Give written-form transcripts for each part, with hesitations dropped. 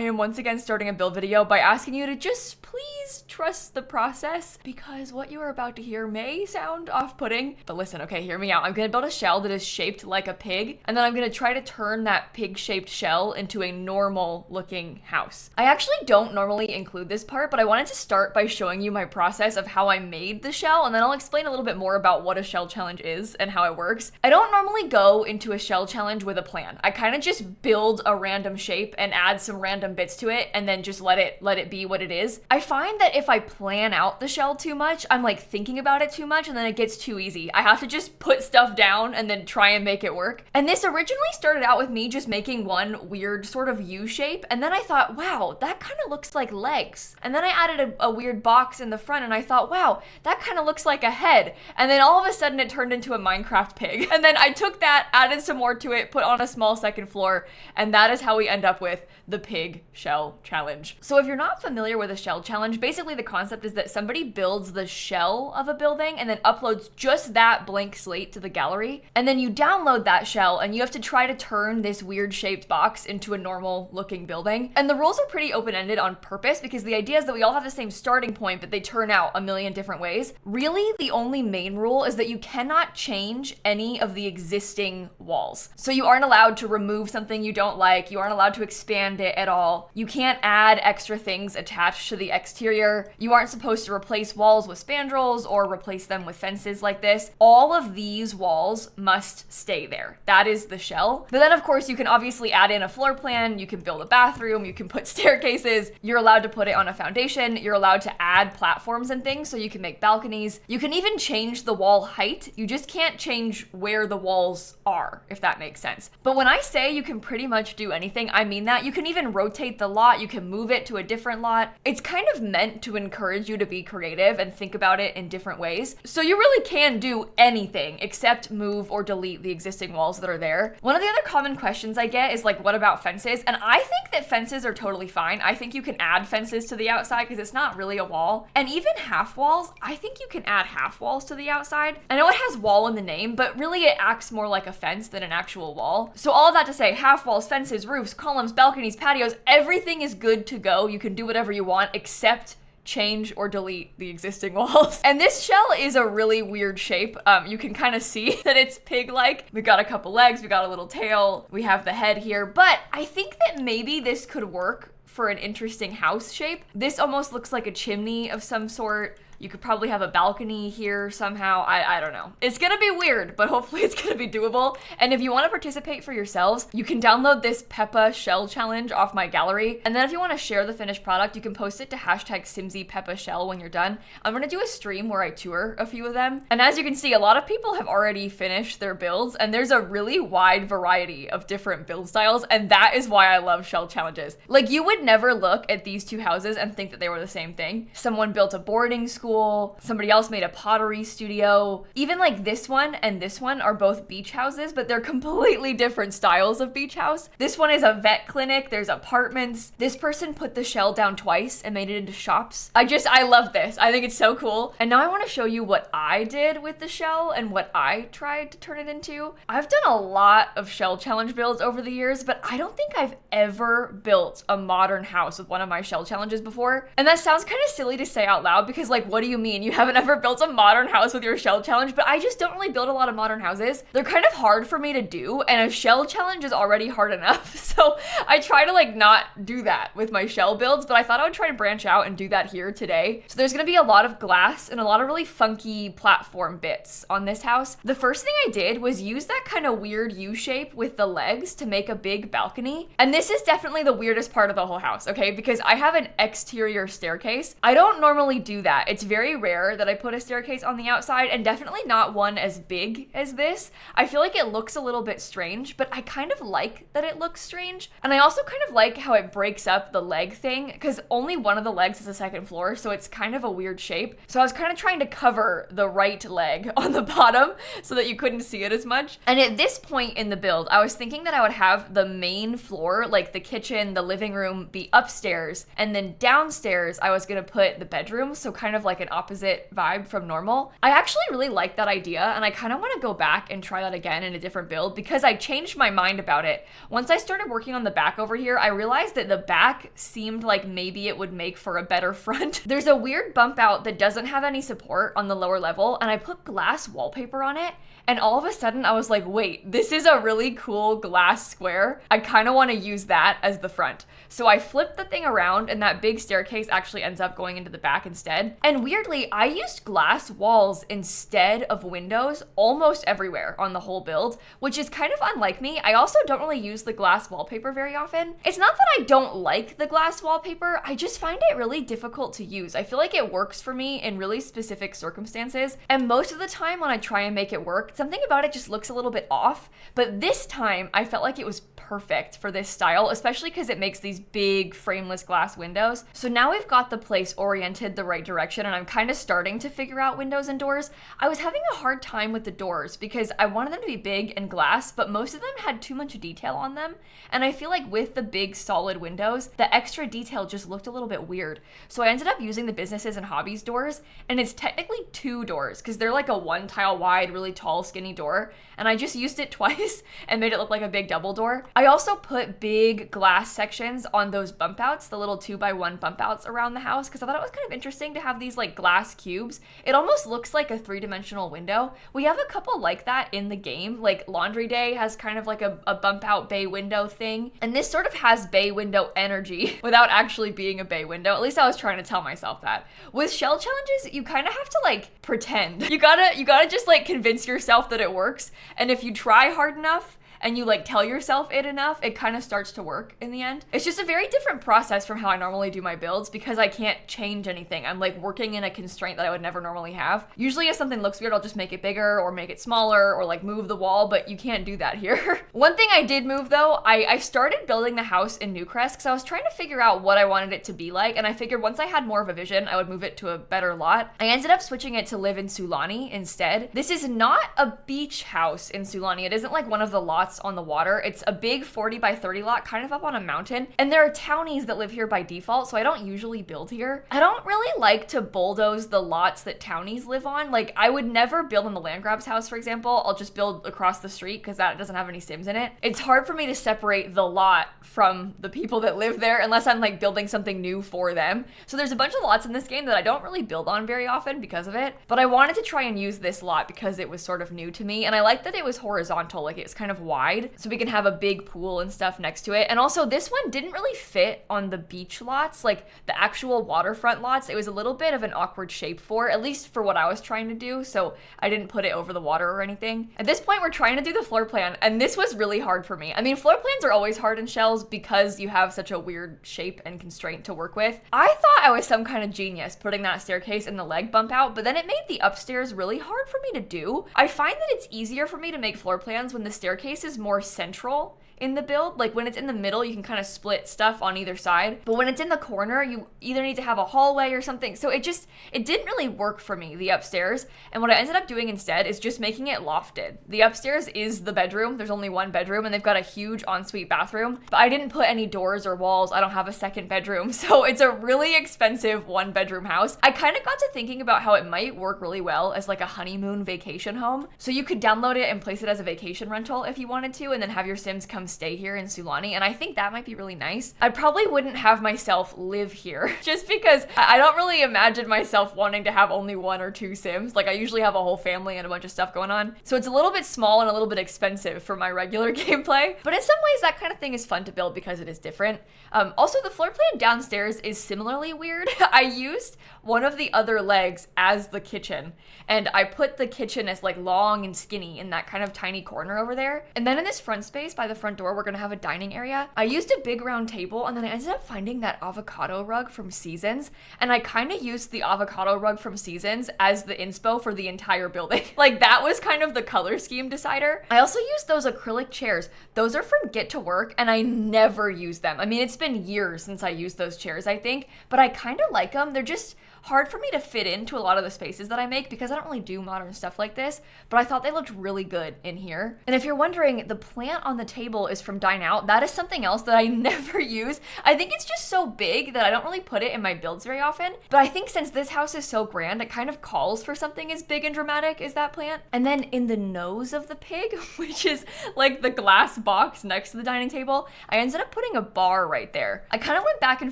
I am once again starting a build video by asking you to just please trust the process, because what you are about to hear may sound off-putting, but listen, okay, hear me out. I'm gonna build a shell that is shaped like a pig, and then I'm gonna try to turn that pig-shaped shell into a normal looking house. I actually don't normally include this part, but I wanted to start by showing you my process of how I made the shell, and then I'll explain a little bit more about what a shell challenge is and how it works. I don't normally go into a shell challenge with a plan. I kind of just build a random shape and add some random bits to it and then just let it be what it is. I find that if I plan out the shell too much, I'm like thinking about it too much, and then it gets too easy. I have to just put stuff down and then try and make it work. And this originally started out with me just making one weird sort of U shape, and then I thought, wow, that kind of looks like legs. And then I added a weird box in the front, and I thought, wow, that kind of looks like a head. And then all of a sudden it turned into a Minecraft pig. And then I took that, added some more to it, put on a small second floor, and that is how we end up with the pig shell challenge. So if you're not familiar with a shell challenge, basically the concept is that somebody builds the shell of a building and then uploads just that blank slate to the gallery, and then you download that shell and you have to try to turn this weird shaped box into a normal looking building. And the rules are pretty open-ended on purpose, because the idea is that we all have the same starting point, but they turn out a million different ways. Really, the only main rule is that you cannot change any of the existing walls. So you aren't allowed to remove something you don't like, you aren't allowed to expand it at all. You can't add extra things attached to the exterior. You aren't supposed to replace walls with spandrels or replace them with fences like this. All of these walls must stay there. That is the shell. But then of course you can obviously add in a floor plan, you can build a bathroom, you can put staircases, you're allowed to put it on a foundation, you're allowed to add platforms and things so you can make balconies. You can even change the wall height. You just can't change where the walls are, if that makes sense. But when I say you can pretty much do anything, I mean that. You can even rotate the lot, you can move it to a different lot. It's kind of meant to encourage you to be creative and think about it in different ways. So you really can do anything except move or delete the existing walls that are there. One of the other common questions I get is like, what about fences? And I think that fences are totally fine. I think you can add fences to the outside because it's not really a wall. And even half walls, I think you can add half walls to the outside. I know it has wall in the name, but really it acts more like a fence than an actual wall. So all of that to say, half walls, fences, roofs, columns, balconies, patios, everything is good to go. You can do whatever you want except change or delete the existing walls. And this shell is a really weird shape. You can kind of see that it's pig-like. We got a couple legs, we got a little tail, we have the head here, but I think that maybe this could work for an interesting house shape. This almost looks like a chimney of some sort. You could probably have a balcony here somehow. I don't know. It's gonna be weird, but hopefully it's gonna be doable. And if you wanna participate for yourselves, you can download this Peppa shell challenge off my gallery. And then if you wanna share the finished product, you can post it to #SimsiePeppaShell when you're done. I'm gonna do a stream where I tour a few of them. And as you can see, a lot of people have already finished their builds, and there's a really wide variety of different build styles. And that is why I love shell challenges. Like, you would never look at these two houses and think that they were the same thing. Someone built a boarding school, somebody else made a pottery studio. Even like this one and this one are both beach houses, but they're completely different styles of beach house. This one is a vet clinic, there's apartments. This person put the shell down twice and made it into shops. I love this. I think it's so cool. And now I want to show you what I did with the shell and what I tried to turn it into. I've done a lot of shell challenge builds over the years, but I don't think I've ever built a modern house with one of my shell challenges before. And that sounds kind of silly to say out loud, because like, what do you mean? You haven't ever built a modern house with your shell challenge? But I just don't really build a lot of modern houses. They're kind of hard for me to do, and a shell challenge is already hard enough. So I try to like not do that with my shell builds, but I thought I would try to branch out and do that here today. So there's gonna be a lot of glass and a lot of really funky platform bits on this house. The first thing I did was use that kind of weird U shape with the legs to make a big balcony. And this is definitely the weirdest part of the whole house, okay? Because I have an exterior staircase. I don't normally do that. It's very rare that I put a staircase on the outside, and definitely not one as big as this. I feel like it looks a little bit strange, but I kind of like that it looks strange. And I also kind of like how it breaks up the leg thing, because only one of the legs is a second floor, so it's kind of a weird shape. So I was kind of trying to cover the right leg on the bottom so that you couldn't see it as much. And at this point in the build, I was thinking that I would have the main floor, like the kitchen, the living room, be upstairs, and then downstairs I was gonna put the bedroom, so kind of like like an opposite vibe from normal. I actually really like that idea, and I kind of want to go back and try that again in a different build because I changed my mind about it. Once I started working on the back over here, I realized that the back seemed like maybe it would make for a better front. There's a weird bump out that doesn't have any support on the lower level, and I put glass wallpaper on it, and all of a sudden I was like, wait, this is a really cool glass square. I kind of want to use that as the front. So I flipped the thing around, and that big staircase actually ends up going into the back instead. And weirdly, I used glass walls instead of windows almost everywhere on the whole build, which is kind of unlike me. I also don't really use the glass wallpaper very often. It's not that I don't like the glass wallpaper, I just find it really difficult to use. I feel like it works for me in really specific circumstances, and most of the time when I try and make it work, something about it just looks a little bit off. But this time I felt like it was perfect for this style, especially because it makes these big frameless glass windows. So now we've got the place oriented the right direction, and I'm kind of starting to figure out windows and doors. I was having a hard time with the doors because I wanted them to be big and glass, but most of them had too much detail on them. And I feel like with the big solid windows, the extra detail just looked a little bit weird. So I ended up using the businesses and hobbies doors, and it's technically 2 doors because they're like a 1 tile wide, really tall, skinny door. And I just used it twice and made it look like a big double door. I also put big glass sections on those bump outs, the little 2x1 bump outs around the house, because I thought it was kind of interesting to have these like glass cubes. It almost looks like a 3-dimensional window. We have a couple like that in the game. Like Laundry Day has kind of like a bump out bay window thing. And this sort of has bay window energy without actually being a bay window. At least I was trying to tell myself that. With shell challenges, you kind of have to like pretend. You gotta just like convince yourself that it works. And if you try hard enough, and you like tell yourself it enough, it kind of starts to work in the end. It's just a very different process from how I normally do my builds because I can't change anything. I'm like working in a constraint that I would never normally have. Usually if something looks weird, I'll just make it bigger or make it smaller or like move the wall, but you can't do that here. One thing I did move though, I started building the house in Newcrest because I was trying to figure out what I wanted it to be like, and I figured once I had more of a vision, I would move it to a better lot. I ended up switching it to live in Sulani instead. This is not a beach house in Sulani. It isn't like one of the lots on the water. It's a big 40 by 30 lot kind of up on a mountain, and there are townies that live here by default, so I don't usually build here. I don't really like to bulldoze the lots that townies live on. Like I would never build in the land grabs house, for example. I'll just build across the street because that doesn't have any Sims in it. It's hard for me to separate the lot from the people that live there unless I'm like building something new for them. So there's a bunch of lots in this game that I don't really build on very often because of it, but I wanted to try and use this lot because it was sort of new to me, and I like that it was horizontal, like it was kind of wide, so we can have a big pool and stuff next to it. And also this one didn't really fit on the beach lots, like the actual waterfront lots. It was a little bit of an awkward shape for, at least for what I was trying to do, so I didn't put it over the water or anything. At this point, we're trying to do the floor plan, and this was really hard for me. I mean, floor plans are always hard in shells because you have such a weird shape and constraint to work with. I thought I was some kind of genius putting that staircase in the leg bump out, but then it made the upstairs really hard for me to do. I find that it's easier for me to make floor plans when the staircase is more central in the build. Like when it's in the middle, you can kind of split stuff on either side, but when it's in the corner, you either need to have a hallway or something. So it didn't really work for me, the upstairs. And what I ended up doing instead is just making it lofted. The upstairs is the bedroom. There's only one bedroom, and they've got a huge ensuite bathroom, but I didn't put any doors or walls. I don't have a second bedroom. So it's a really expensive 1-bedroom house. I kind of got to thinking about how it might work really well as like a honeymoon vacation home. So you could download it and place it as a vacation rental if you wanted to, and then have your Sims come stay here in Sulani, and I think that might be really nice. I probably wouldn't have myself live here just because I don't really imagine myself wanting to have only 1 or 2 Sims. Like I usually have a whole family and a bunch of stuff going on. So it's a little bit small and a little bit expensive for my regular gameplay, but in some ways that kind of thing is fun to build because it is different. Also, the floor plan downstairs is similarly weird. I used one of the other legs as the kitchen, and I put the kitchen as like long and skinny in that kind of tiny corner over there. And then in this front space by the front door, we're gonna have a dining area. I used a big round table, and then I ended up finding that avocado rug from Seasons, and I kind of used the avocado rug from Seasons as the inspo for the entire building. Like that was kind of the color scheme decider. I also used those acrylic chairs. Those are from Get to Work, and I never use them. I mean, it's been years since I used those chairs, I think, but I kind of like them. They're just hard for me to fit into a lot of the spaces that I make because I don't really do modern stuff like this, but I thought they looked really good in here. And if you're wondering wondering, the plant on the table is from Dine Out. That is something else that I never use. I think it's just so big that I don't really put it in my builds very often. But I think since this house is so grand, it kind of calls for something as big and dramatic as that plant. And then in the nose of the pig, which is like the glass box next to the dining table, I ended up putting a bar right there. I kind of went back and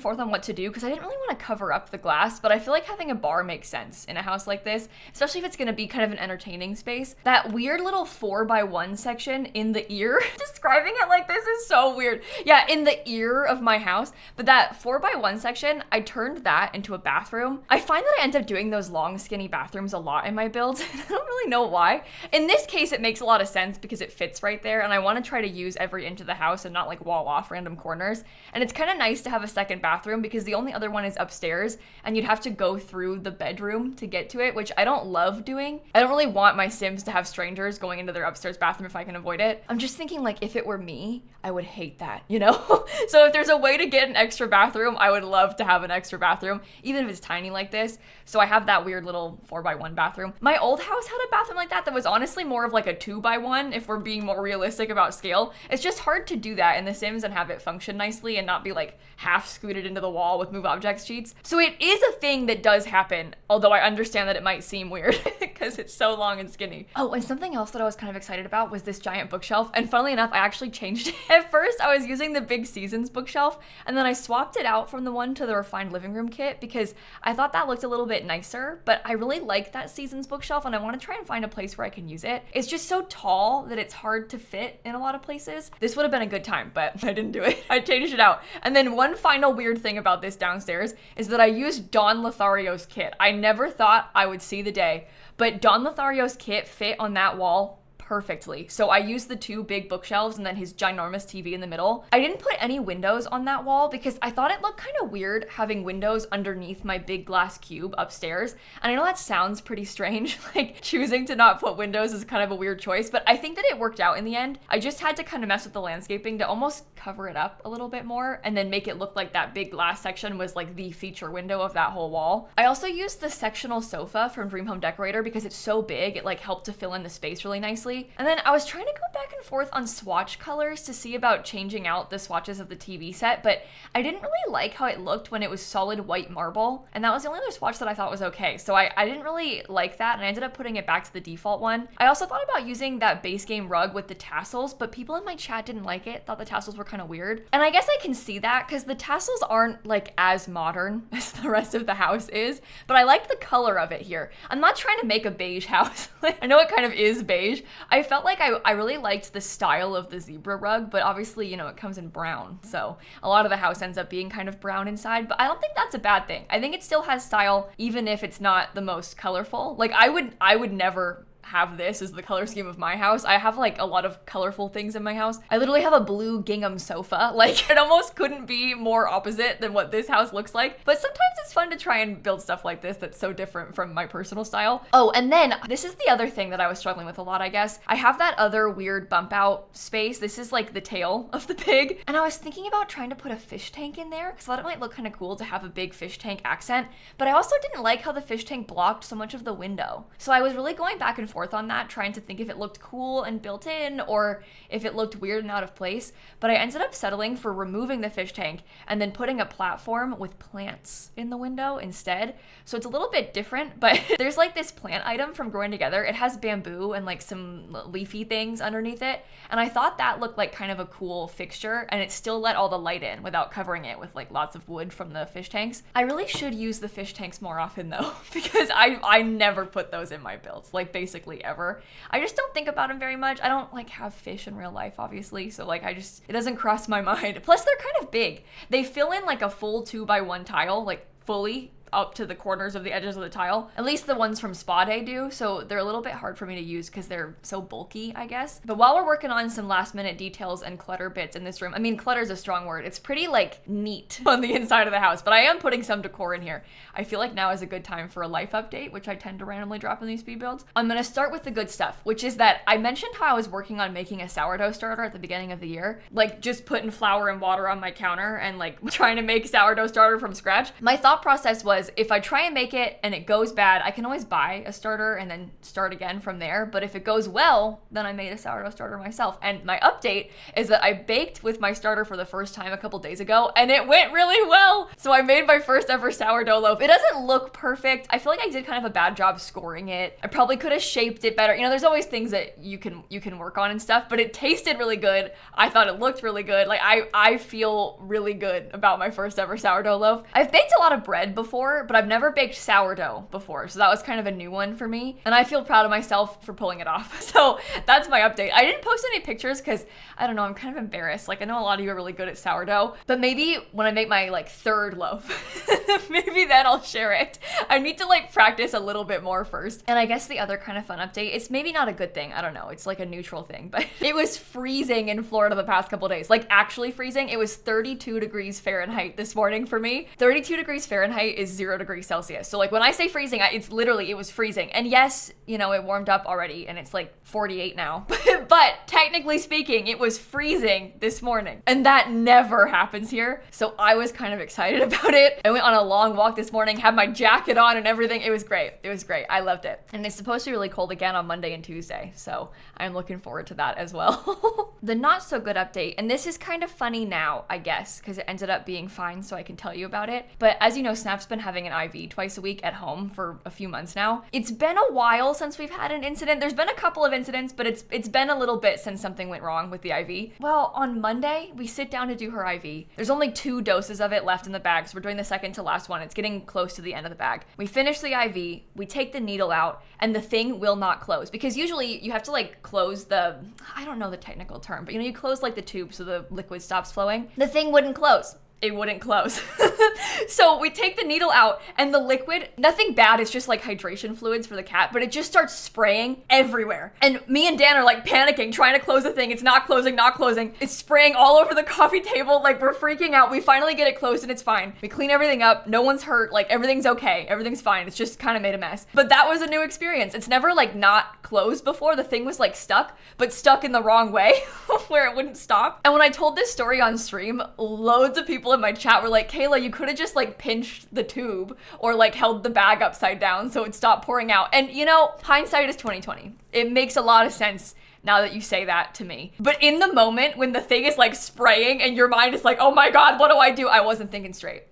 forth on what to do because I didn't really want to cover up the glass, but I feel like having a bar makes sense in a house like this, especially if it's going to be kind of an entertaining space. That weird little 4x1 section in the ear, describing it like this is so weird. Yeah, in the ear of my house, but that 4x1 section, I turned that into a bathroom. I find that I end up doing those long skinny bathrooms a lot in my builds. I don't really know why. In this case, it makes a lot of sense because it fits right there, and I want to try to use every inch of the house and not like wall off random corners. And it's kind of nice to have a second bathroom because the only other one is upstairs, and you'd have to go through the bedroom to get to it, which I don't love doing. I don't really want my Sims to have strangers going into their upstairs bathroom if I can avoid it. I'm just thinking, like, if it were me, I would hate that, you know? So if there's a way to get an extra bathroom, I would love to have an extra bathroom, even if it's tiny like this. So I have that weird little 4x1 bathroom. My old house had a bathroom like that was honestly more of like a 2x1 if we're being more realistic about scale. It's just hard to do that in The Sims and have it function nicely and not be like half scooted into the wall with move objects cheats. So it is a thing that does happen, although I understand that it might seem weird because it's so long and skinny. Oh, and something else that I was kind of excited about was this giant bookshelf. And funnily enough, I actually changed it. At first, I was using the Big Seasons bookshelf, and then I swapped it out from the one to the Refined Living Room kit because I thought that looked a little bit nicer, but I really like that Seasons bookshelf and I want to try and find a place where I can use it. It's just so tall that it's hard to fit in a lot of places. This would have been a good time, but I didn't do it. I changed it out. And then one final weird thing about this downstairs is that I used Don Lothario's kit. I never thought I would see the day, but Don Lothario's kit fit on that wall perfectly. So I used the two big bookshelves and then his ginormous TV in the middle. I didn't put any windows on that wall because I thought it looked kind of weird having windows underneath my big glass cube upstairs. And I know that sounds pretty strange, like choosing to not put windows is kind of a weird choice, but I think that it worked out in the end. I just had to kind of mess with the landscaping to almost cover it up a little bit more and then make it look like that big glass section was like the feature window of that whole wall. I also used the sectional sofa from Dream Home Decorator because it's so big, it like helped to fill in the space really nicely. And then I was trying to go back and forth on swatch colors to see about changing out the swatches of the TV set, but I didn't really like how it looked when it was solid white marble, and that was the only other swatch that I thought was okay. So I didn't really like that, and I ended up putting it back to the default one. I also thought about using that base game rug with the tassels, but people in my chat didn't like it, thought the tassels were kind of weird. And I guess I can see that because the tassels aren't like as modern as the rest of the house is, but I liked the color of it here. I'm not trying to make a beige house. I know it kind of is beige. I felt like I really liked the style of the zebra rug, but obviously, you know, it comes in brown. So a lot of the house ends up being kind of brown inside, but I don't think that's a bad thing. I think it still has style, even if it's not the most colorful. Like I would never have this as the color scheme of my house. I have like a lot of colorful things in my house. I literally have a blue gingham sofa. Like it almost couldn't be more opposite than what this house looks like. But sometimes it's fun to try and build stuff like this that's so different from my personal style. Oh, and then this is the other thing that I was struggling with a lot, I guess. I have that other weird bump out space. This is like the tail of the pig. And I was thinking about trying to put a fish tank in there because I thought it might look kind of cool to have a big fish tank accent. But I also didn't like how the fish tank blocked so much of the window. So I was really going back and forth on that, trying to think if it looked cool and built in or if it looked weird and out of place. But I ended up settling for removing the fish tank and then putting a platform with plants in the window instead. So it's a little bit different, but there's like this plant item from Growing Together. It has bamboo and like some leafy things underneath it. And I thought that looked like kind of a cool fixture, and it still let all the light in without covering it with like lots of wood from the fish tanks. I really should use the fish tanks more often though, because I never put those in my builds, like basically ever. I just don't think about them very much. I don't like have fish in real life, obviously. So like it doesn't cross my mind. Plus they're kind of big. They fill in like a full 2x1 tile, like fully up to the corners of the edges of the tile. At least the ones from Spa Day do, so they're a little bit hard for me to use because they're so bulky, I guess. But while we're working on some last minute details and clutter bits in this room, I mean, clutter is a strong word. It's pretty like neat on the inside of the house, but I am putting some decor in here. I feel like now is a good time for a life update, which I tend to randomly drop in these speed builds. I'm gonna start with the good stuff, which is that I mentioned how I was working on making a sourdough starter at the beginning of the year, like just putting flour and water on my counter and like trying to make sourdough starter from scratch. My thought process was was if I try and make it and it goes bad, I can always buy a starter and then start again from there. But if it goes well, then I made a sourdough starter myself. And my update is that I baked with my starter for the first time a couple days ago and it went really well. So I made my first ever sourdough loaf. It doesn't look perfect. I feel like I did kind of a bad job scoring it. I probably could have shaped it better. You know, there's always things that you can work on and stuff, but it tasted really good. I thought it looked really good. Like I feel really good about my first ever sourdough loaf. I've baked a lot of bread before, but I've never baked sourdough before. So that was kind of a new one for me. And I feel proud of myself for pulling it off. So that's my update. I didn't post any pictures because I don't know, I'm kind of embarrassed. Like I know a lot of you are really good at sourdough, but maybe when I make my like third loaf, maybe then I'll share it. I need to like practice a little bit more first. And I guess the other kind of fun update, it's maybe not a good thing. I don't know. It's like a neutral thing, but it was freezing in Florida the past couple days, like actually freezing. It was 32 degrees Fahrenheit this morning for me. 32 degrees Fahrenheit is 0 degrees Celsius. So like when I say freezing, it's literally, it was freezing. And yes, you know, it warmed up already and it's like 48 now, but technically speaking, it was freezing this morning and that never happens here. So I was kind of excited about it. I went on a long walk this morning, had my jacket on and everything. It was great. It was great. I loved it. And it's supposed to be really cold again on Monday and Tuesday. So I'm looking forward to that as well. The not so good update, and this is kind of funny now, I guess, because it ended up being fine so I can tell you about it. But as you know, Snap's been having an IV twice a week at home for a few months now. It's been a while since we've had an incident. There's been a couple of incidents, but it's been a little bit since something went wrong with the IV. Well, on Monday, we sit down to do her IV. There's only 2 doses of it left in the bag, so we're doing the second to last one. It's getting close to the end of the bag. We finish the IV, we take the needle out, and the thing will not close because usually you have to like close the, I don't know the technical term, but you know, you close like the tube so the liquid stops flowing. The thing wouldn't close. It wouldn't close. So we take the needle out and the liquid, nothing bad, it's just like hydration fluids for the cat, but it just starts spraying everywhere. And me and Dan are like panicking, trying to close the thing. It's not closing, not closing. It's spraying all over the coffee table. Like we're freaking out. We finally get it closed and it's fine. We clean everything up. No one's hurt. Like everything's okay. Everything's fine. It's just kind of made a mess. But that was a new experience. It's never like not closed before. The thing was like stuck, but stuck in the wrong way where it wouldn't stop. And when I told this story on stream, loads of people in my chat were like, Kayla, you could have just like pinched the tube or like held the bag upside down so it stopped pouring out. And you know, hindsight is 2020. It makes a lot of sense now that you say that to me. But in the moment when the thing is like spraying and your mind is like, oh my God, what do I do? I wasn't thinking straight.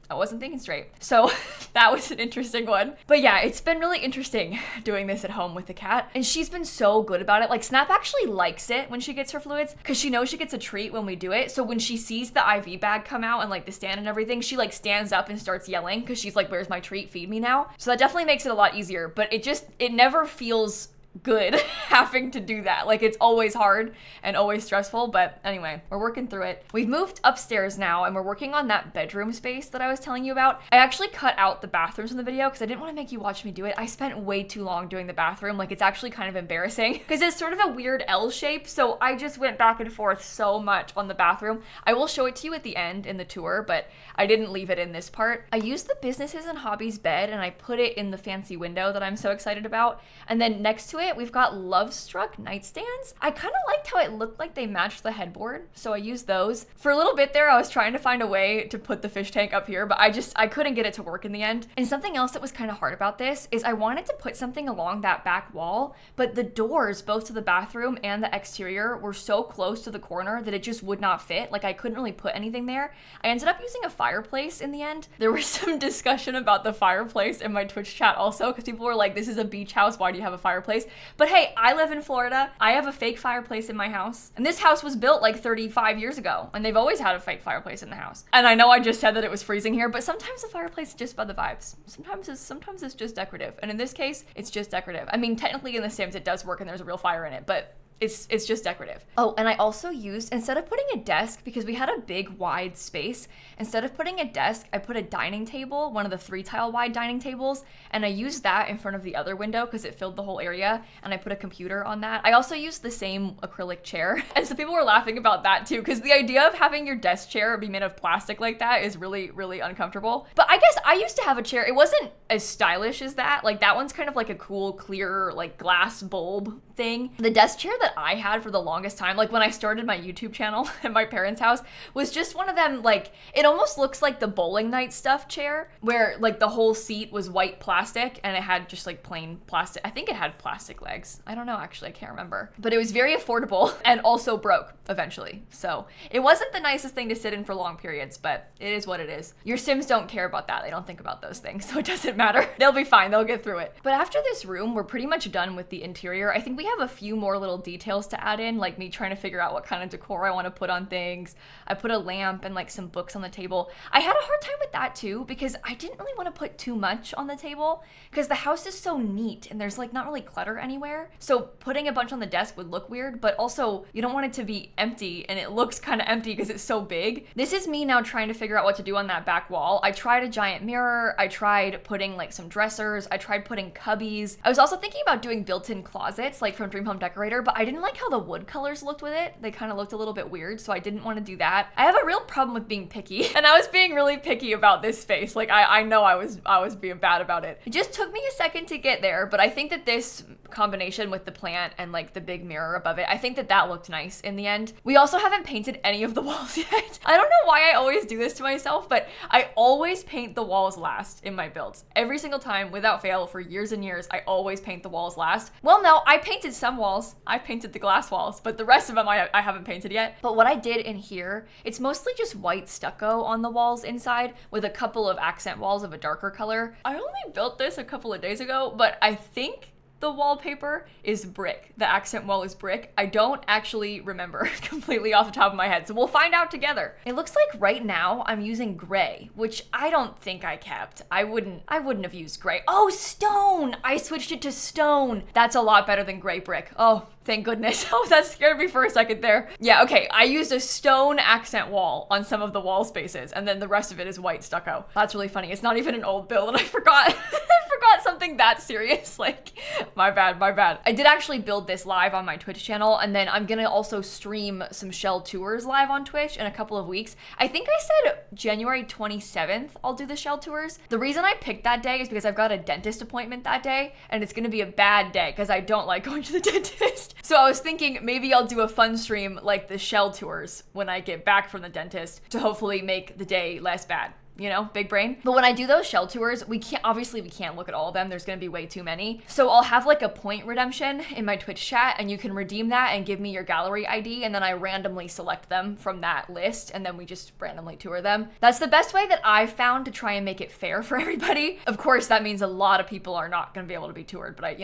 So that was an interesting one. But yeah, it's been really interesting doing this at home with the cat. And she's been so good about it. Like Snap actually likes it when she gets her fluids because she knows she gets a treat when we do it. So when she sees the IV bag come out and like the stand and everything, she like stands up and starts yelling because she's like, where's my treat? Feed me now. So that definitely makes it a lot easier, but it never feels good having to do that. Like it's always hard and always stressful, but anyway, we're working through it. We've moved upstairs now and we're working on that bedroom space that I was telling you about. I actually cut out the bathrooms in the video because I didn't want to make you watch me do it. I spent way too long doing the bathroom. Like it's actually kind of embarrassing because it's sort of a weird L shape. So I just went back and forth so much on the bathroom. I will show it to you at the end in the tour, but I didn't leave it in this part. I used the businesses and hobbies bed and I put it in the fancy window that I'm so excited about. And then next to it, we've got Love Struck nightstands. I kind of liked how it looked like they matched the headboard, so I used those. For a little bit there, I was trying to find a way to put the fish tank up here, but I couldn't get it to work in the end. And something else that was kind of hard about this is I wanted to put something along that back wall, but the doors, both to the bathroom and the exterior, were so close to the corner that it just would not fit. Like I couldn't really put anything there. I ended up using a fireplace in the end. There was some discussion about the fireplace in my Twitch chat also, because people were like, this is a beach house, why do you have a fireplace? But hey, I live in Florida. I have a fake fireplace in my house. And this house was built like 35 years ago. And they've always had a fake fireplace in the house. And I know I just said that it was freezing here, but sometimes the fireplace is just by the vibes. Sometimes it's just decorative. And in this case, it's just decorative. I mean, technically in The Sims, it does work and there's a real fire in it, but it's just decorative. Oh, and I also used, instead of putting a desk, because we had a big wide space, instead of putting a desk, I put a dining table, one of the 3-tile wide dining tables, and I used that in front of the other window because it filled the whole area, and I put a computer on that. I also used the same acrylic chair, and so people were laughing about that too, because the idea of having your desk chair be made of plastic like that is really, really uncomfortable. But I guess I used to have a chair. It wasn't as stylish as that. Like that one's kind of like a cool, clear, like glass bulb thing. The desk chair that that I had for the longest time, like when I started my YouTube channel at my parents' house, was just one of them, like, it almost looks like the bowling night stuffed chair, where like the whole seat was white plastic and it had just like plain plastic. I think it had plastic legs. I don't know, actually, I can't remember. But it was very affordable and also broke eventually. So it wasn't the nicest thing to sit in for long periods, but it is what it is. Your Sims don't care about that. They don't think about those things, so it doesn't matter. They'll be fine. They'll get through it. But after this room, we're pretty much done with the interior. I think we have a few more little details to add in, like me trying to figure out what kind of decor I want to put on things. I put a lamp and like some books on the table. I had a hard time with that too, because I didn't really want to put too much on the table because the house is so neat and there's like not really clutter anywhere. So putting a bunch on the desk would look weird, but also you don't want it to be empty, and it looks kind of empty because it's so big. This is me now trying to figure out what to do on that back wall. I tried a giant mirror. I tried putting like some dressers. I tried putting cubbies. I was also thinking about doing built-in closets like from Dream Home Decorator, but I didn't like how the wood colors looked with it. They kind of looked a little bit weird, so I didn't want to do that. I have a real problem with being picky, and I was being really picky about this space. Like I know I was being bad about it. It just took me a second to get there, but I think that this combination with the plant and like the big mirror above it, I think that that looked nice in the end. We also haven't painted any of the walls yet. I don't know why I always do this to myself, but I always paint the walls last in my builds. Every single time, without fail, for years and years, I always paint the walls last. Well, no, I painted some walls. I painted the glass walls, but the rest of them I haven't painted yet. But what I did in here, it's mostly just white stucco on the walls inside with a couple of accent walls of a darker color. I only built this a couple of days ago, but I think the wallpaper is brick. The accent wall is brick. I don't actually remember completely off the top of my head, so we'll find out together. It looks like right now I'm using gray, which I don't think I kept. I wouldn't have used gray. Oh, stone! I switched it to stone. That's a lot better than gray brick. Oh, thank goodness. Oh, that scared me for a second there. Yeah, okay, I used a stone accent wall on some of the wall spaces, and then the rest of it is white stucco. That's really funny. It's not even an old build, and I forgot. I forgot something that serious. Like, my bad. I did actually build this live on my Twitch channel, and then I'm gonna also stream some shell tours live on Twitch in a couple of weeks. I think I said January 27th I'll do the shell tours. The reason I picked that day is because I've got a dentist appointment that day, and it's gonna be a bad day because I don't like going to the dentist. So I was thinking maybe I'll do a fun stream like the shell tours when I get back from the dentist to hopefully make the day less bad. You know, big brain. But when I do those shell tours, we can't look at all of them. There's gonna be way too many. So I'll have like a point redemption in my Twitch chat, and you can redeem that and give me your gallery ID, and then I randomly select them from that list, and then we just randomly tour them. That's the best way that I've found to try and make it fair for everybody. Of course, that means a lot of people are not gonna be able to be toured, but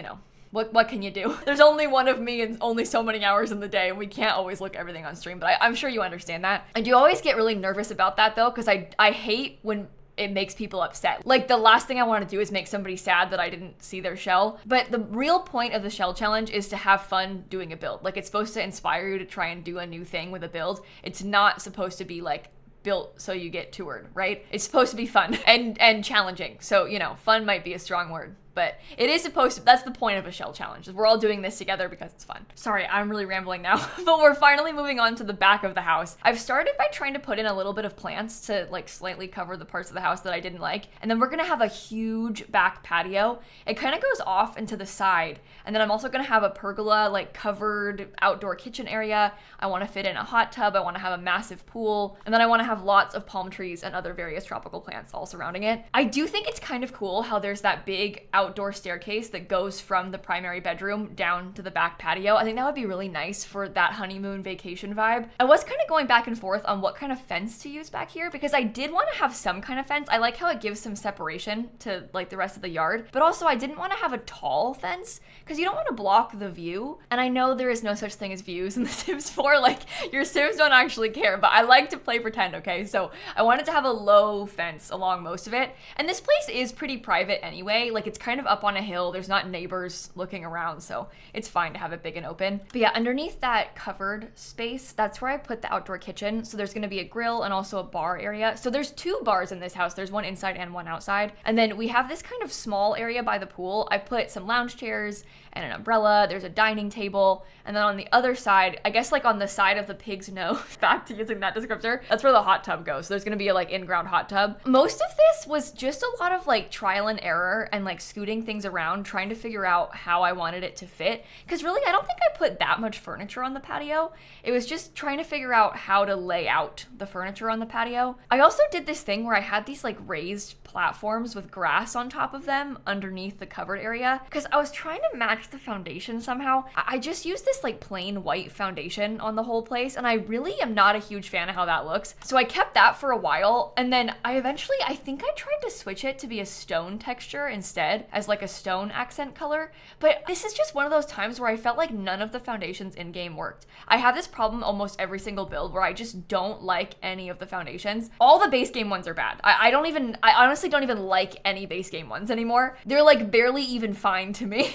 what can you do? There's only one of me and only so many hours in the day, and we can't always look at everything on stream, but I'm sure you understand that. I do always get really nervous about that though, because I hate when it makes people upset. Like, the last thing I want to do is make somebody sad that I didn't see their shell. But the real point of the shell challenge is to have fun doing a build. Like, it's supposed to inspire you to try and do a new thing with a build. It's not supposed to be like built so you get toured, right? It's supposed to be fun and challenging. So, fun might be a strong word. But it is supposed to, that's the point of a shell challenge. We're all doing this together because it's fun. Sorry, I'm really rambling now, but we're finally moving on to the back of the house. I've started by trying to put in a little bit of plants to like slightly cover the parts of the house that I didn't like. And then we're gonna have a huge back patio. It kind of goes off into the side. And then I'm also gonna have a pergola, like covered outdoor kitchen area. I wanna fit in a hot tub. I wanna have a massive pool. And then I wanna have lots of palm trees and other various tropical plants all surrounding it. I do think it's kind of cool how there's that big outdoor staircase that goes from the primary bedroom down to the back patio. I think that would be really nice for that honeymoon vacation vibe. I was kind of going back and forth on what kind of fence to use back here because I did want to have some kind of fence. I like how it gives some separation to like the rest of the yard, but also I didn't want to have a tall fence because you don't want to block the view. And I know there is no such thing as views in The Sims 4. Like, your Sims don't actually care, but I like to play pretend, okay? So I wanted to have a low fence along most of it. And this place is pretty private anyway. Like, it's kind of up on a hill. There's not neighbors looking around, so it's fine to have it big and open. But yeah, underneath that covered space, that's where I put the outdoor kitchen. So there's gonna be a grill and also a bar area. So there's 2 bars in this house. There's one inside and one outside. And then we have this kind of small area by the pool. I put some lounge chairs and an umbrella. There's a dining table. And then on the other side, I guess like on the side of the pig's nose, back to using that descriptor, that's where the hot tub goes. So there's gonna be a like in-ground hot tub. Most of this was just a lot of like trial and error and like scooting scooting things around, trying to figure out how I wanted it to fit. Because really, I don't think I put that much furniture on the patio. It was just trying to figure out how to lay out the furniture on the patio. I also did this thing where I had these like raised platforms with grass on top of them underneath the covered area because I was trying to match the foundation somehow. I just used this like plain white foundation on the whole place, and I really am not a huge fan of how that looks. So I kept that for a while, and then I think I tried to switch it to be a stone texture instead, as like a stone accent color. But this is just one of those times where I felt like none of the foundations in game worked. I have this problem almost every single build where I just don't like any of the foundations. All the base game ones are bad. I honestly don't even like any base game ones anymore. They're like barely even fine to me.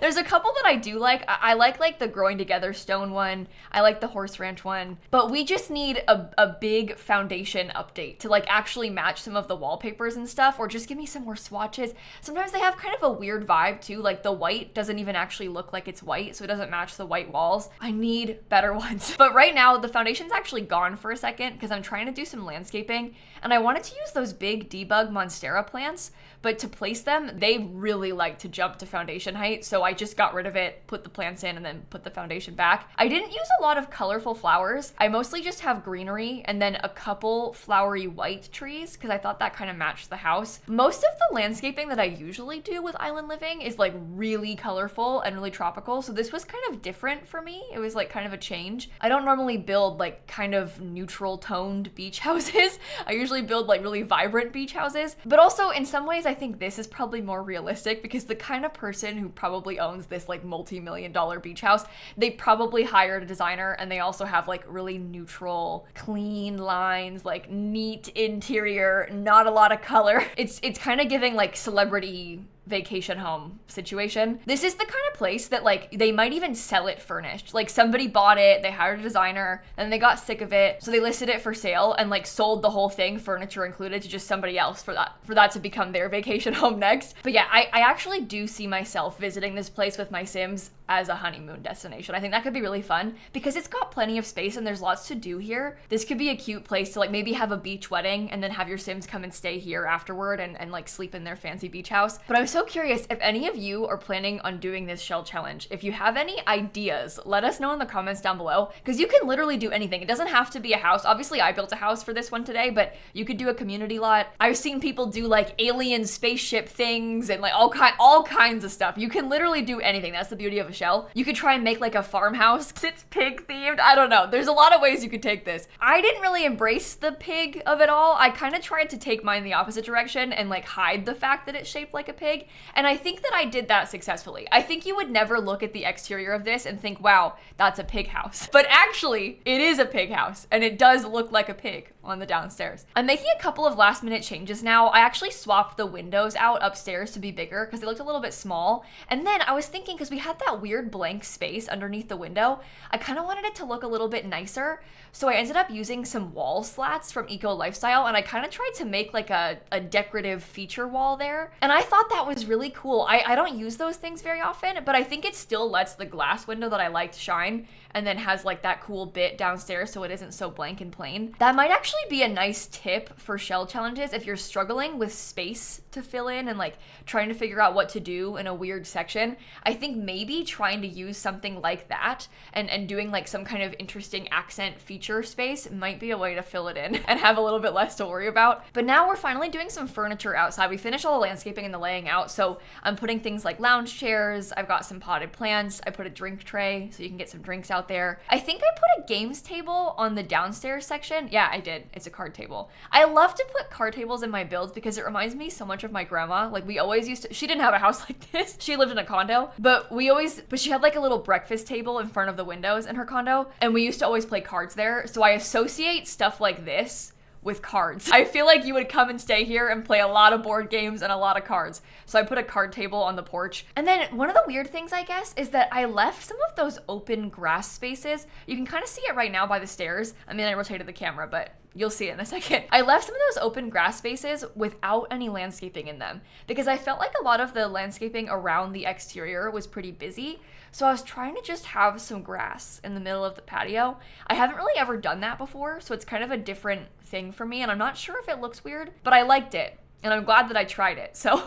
There's a couple that I do like. I like the growing together stone one. I like the horse ranch one. But we just need a big foundation update to like actually match some of the wallpapers and stuff, or just give me some more swatches. Sometimes they have kind of a weird vibe too. Like the white doesn't even actually look like it's white, so it doesn't match the white walls. I need better ones. But right now the foundation's actually gone for a second because I'm trying to do some landscaping, and I wanted to use those big debug monstera plants, but to place them, they really like to jump to foundation height, so I just got rid of it, put the plants in, and then put the foundation back. I didn't use a lot of colorful flowers. I mostly just have greenery and then a couple flowery white trees because I thought that kind of matched the house. Most of the landscaping that I usually do with island living is like really colorful and really tropical, so this was kind of different for me. It was like kind of a change. I don't normally build like kind of neutral toned beach houses. I usually build like really vibrant beach houses, but also in some ways I think this is probably more realistic because the kind of person who probably owns this like multi-million-dollar beach house, they probably hired a designer, and they also have like really neutral, clean lines, like neat interior, not a lot of color. It's kind of giving like celebrity vacation home situation. This is the kind of place that like they might even sell it furnished. Like somebody bought it, they hired a designer, and they got sick of it, so they listed it for sale and like sold the whole thing, furniture included, to just somebody else for that to become their vacation home next. But yeah, I actually do see myself visiting this place with my Sims as a honeymoon destination. I think that could be really fun because it's got plenty of space and there's lots to do here. This could be a cute place to like maybe have a beach wedding and then have your Sims come and stay here afterward and like sleep in their fancy beach house. But I'm so curious if any of you are planning on doing this shell challenge. If you have any ideas, let us know in the comments down below because you can literally do anything. It doesn't have to be a house. Obviously, I built a house for this one today, but you could do a community lot. I've seen people do like alien spaceship things and like all kinds of stuff. You can literally do anything. That's the beauty of a shell. You could try and make like a farmhouse because it's pig themed. I don't know. There's a lot of ways you could take this. I didn't really embrace the pig of it all. I kind of tried to take mine the opposite direction and like hide the fact that it's shaped like a pig. And I think that I did that successfully. I think you would never look at the exterior of this and think, wow, that's a pig house. But actually, it is a pig house and it does look like a pig on the downstairs. I'm making a couple of last minute changes now. I actually swapped the windows out upstairs to be bigger because they looked a little bit small. And then I was thinking, because we had that weird blank space underneath the window, I kind of wanted it to look a little bit nicer. So I ended up using some wall slats from Eco Lifestyle, and I kind of tried to make like a decorative feature wall there. And I thought that was really cool. I don't use those things very often, but I think it still lets the glass window that I liked shine and then has like that cool bit downstairs so it isn't so blank and plain. That might actually be a nice tip for shell challenges if you're struggling with space to fill in and like trying to figure out what to do in a weird section. I think maybe trying to use something like that and doing like some kind of interesting accent feature space might be a way to fill it in and have a little bit less to worry about. But now we're finally doing some furniture outside. We finished all the landscaping and the laying out, so I'm putting things like lounge chairs. I've got some potted plants. I put a drink tray so you can get some drinks out there. I think I put a games table on the downstairs section. Yeah, I did. It's a card table. I love to put card tables in my builds because it reminds me so much of my grandma. Like we always used to, she didn't have a house like this. She lived in a condo, but she had like a little breakfast table in front of the windows in her condo, and we used to always play cards there. So I associate stuff like this with cards. I feel like you would come and stay here and play a lot of board games and a lot of cards. So I put a card table on the porch. And then one of the weird things, I guess, is that I left some of those open grass spaces. You can kind of see it right now by the stairs. I mean, I rotated the camera, but you'll see it in a second. I left some of those open grass spaces without any landscaping in them because I felt like a lot of the landscaping around the exterior was pretty busy. So I was trying to just have some grass in the middle of the patio. I haven't really ever done that before, so it's kind of a different thing for me, and I'm not sure if it looks weird, but I liked it. and I'm glad that I tried it. So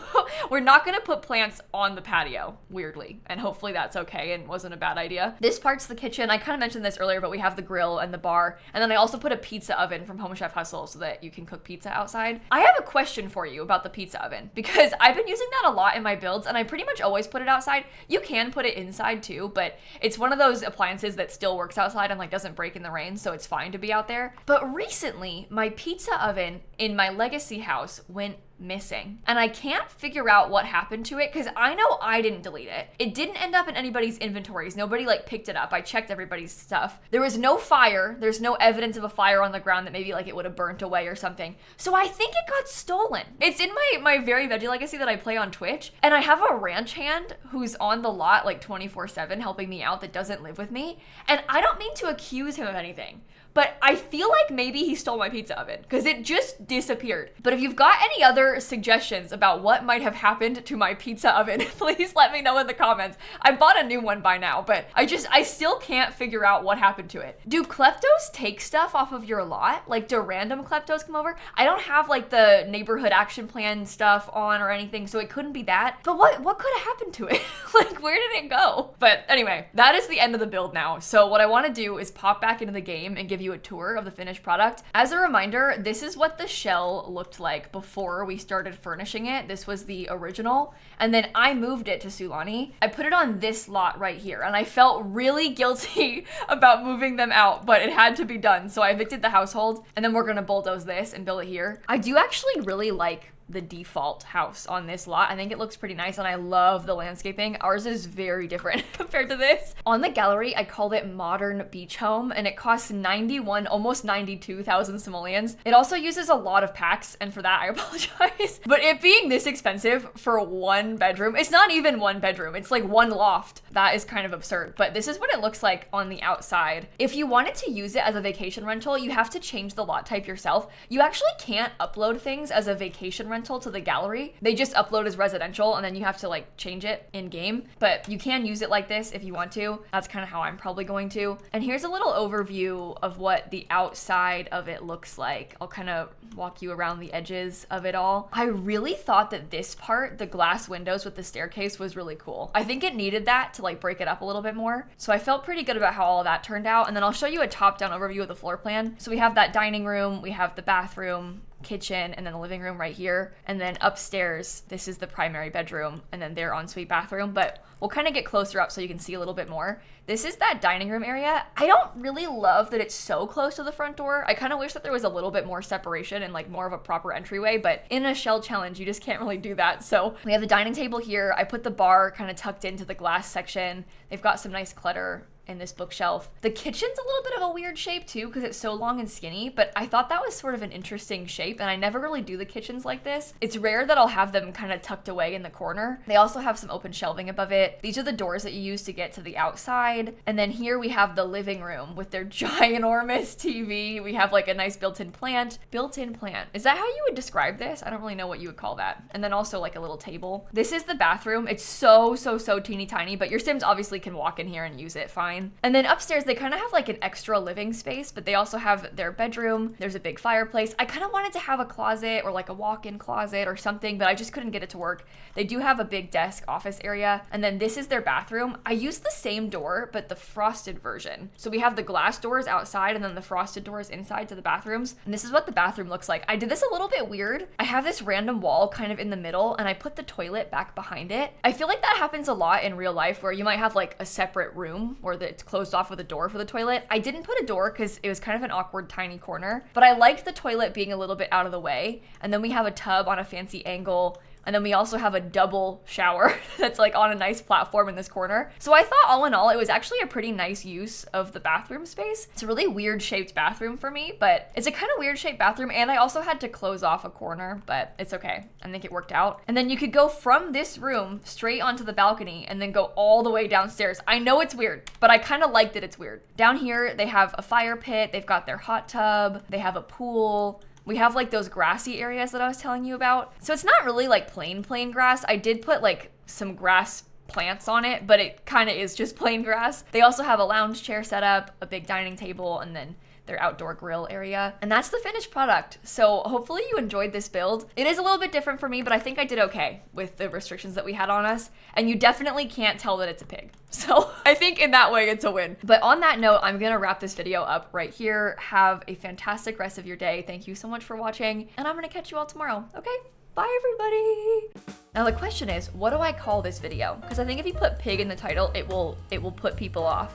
we're not gonna put plants on the patio, weirdly, and hopefully that's okay and wasn't a bad idea. This part's the kitchen. I kind of mentioned this earlier, but we have the grill and the bar, and then I also put a pizza oven from Home Chef Hustle so that you can cook pizza outside. I have a question for you about the pizza oven, because I've been using that a lot in my builds, and I pretty much always put it outside. You can put it inside too, but it's one of those appliances that still works outside and like doesn't break in the rain, so it's fine to be out there. But recently, my pizza oven in my legacy house went missing, and I can't figure out what happened to it, because I know I didn't delete it. It didn't end up in anybody's inventories. Nobody like picked it up. I checked everybody's stuff. There was no fire. There's no evidence of a fire on the ground that maybe like it would have burnt away or something. So I think it got stolen. It's in my Very Veggie Legacy that I play on Twitch, and I have a ranch hand who's on the lot like 24/7 helping me out that doesn't live with me, and I don't mean to accuse him of anything, but I feel like maybe he stole my pizza oven because it just disappeared. But if you've got any other suggestions about what might have happened to my pizza oven, please let me know in the comments. I bought a new one by now, but I still can't figure out what happened to it. Do kleptos take stuff off of your lot? Like, do random kleptos come over? I don't have like the neighborhood action plan stuff on or anything, so it couldn't be that. But what could have happened to it? Like, where did it go? But anyway, that is the end of the build now. So what I want to do is pop back into the game and give you a tour of the finished product. As a reminder, this is what the shell looked like before we started furnishing it. This was the original, and then I moved it to Sulani. I put it on this lot right here, and I felt really guilty about moving them out, but it had to be done. So I evicted the household, and then we're gonna bulldoze this and build it here. I do actually really like the default house on this lot. I think it looks pretty nice, and I love the landscaping. Ours is very different compared to this. On the gallery, I called it Modern Beach Home, and it costs 91, almost 92,000 simoleons. It also uses a lot of packs, and for that I apologize. But it being this expensive for one bedroom, it's not even one bedroom, it's like one loft. That is kind of absurd, but this is what it looks like on the outside. If you wanted to use it as a vacation rental, you have to change the lot type yourself. You actually can't upload things as a vacation rental to the gallery. They just upload as residential, and then you have to like change it in game, but you can use it like this if you want to. That's kind of how I'm probably going to. And here's a little overview of what the outside of it looks like. I'll kind of walk you around the edges of it all. I really thought that this part, the glass windows with the staircase, was really cool. I think it needed that to like break it up a little bit more. So I felt pretty good about how all of that turned out. And then I'll show you a top-down overview of the floor plan. So we have that dining room, we have the bathroom, kitchen, and then the living room right here. And then upstairs, this is the primary bedroom, and then their ensuite bathroom. But we'll kind of get closer up so you can see a little bit more. This is that dining room area. I don't really love that it's so close to the front door. I kind of wish that there was a little bit more separation and like more of a proper entryway, but in a shell challenge, you just can't really do that. So we have the dining table here. I put the bar kind of tucked into the glass section. They've got some nice clutter in this bookshelf. The kitchen's a little bit of a weird shape too, because it's so long and skinny, but I thought that was sort of an interesting shape, and I never really do the kitchens like this. It's rare that I'll have them kind of tucked away in the corner. They also have some open shelving above it. These are the doors that you use to get to the outside. And then here we have the living room with their ginormous TV. We have like a nice built-in plant. Built-in plant. Is that how you would describe this? I don't really know what you would call that. And then also like a little table. This is the bathroom. It's so teeny tiny, but your Sims obviously can walk in here and use it fine. And then upstairs, they kind of have like an extra living space, but they also have their bedroom. There's a big fireplace. I kind of wanted to have a closet or like a walk-in closet or something, but I just couldn't get it to work. They do have a big desk office area. And then this is their bathroom. I used the same door, but the frosted version. So we have the glass doors outside and then the frosted doors inside to the bathrooms. And this is what the bathroom looks like. I did this a little bit weird. I have this random wall kind of in the middle, and I put the toilet back behind it. I feel like that happens a lot in real life, where you might have like a separate room where it's closed off with a door for the toilet. I didn't put a door because it was kind of an awkward tiny corner, but I liked the toilet being a little bit out of the way. And then we have a tub on a fancy angle. And then we also have a double shower that's like on a nice platform in this corner. So I thought all in all, it was actually a pretty nice use of the bathroom space. It's a really weird shaped bathroom for me, but it's a kind of weird shaped bathroom. And I also had to close off a corner, but it's okay. I think it worked out. And then you could go from this room straight onto the balcony and then go all the way downstairs. I know it's weird, but I kind of like that it's weird. Down here, they have a fire pit. They've got their hot tub. They have a pool. We have like those grassy areas that I was telling you about. So it's not really like plain grass. I did put like some grass plants on it, but it kind of is just plain grass. They also have a lounge chair set up, a big dining table, and then their outdoor grill area. And that's the finished product. So hopefully you enjoyed this build. It is a little bit different for me, but I think I did okay with the restrictions that we had on us. And you definitely can't tell that it's a pig. So I think in that way, it's a win. But on that note, I'm gonna wrap this video up right here. Have a fantastic rest of your day. Thank you so much for watching, and I'm gonna catch you all tomorrow, okay? Bye, everybody. Now the question is, what do I call this video? Because I think if you put pig in the title, it will put people off.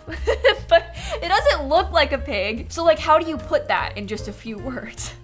But it doesn't look like a pig. So like, how do you put that in just a few words?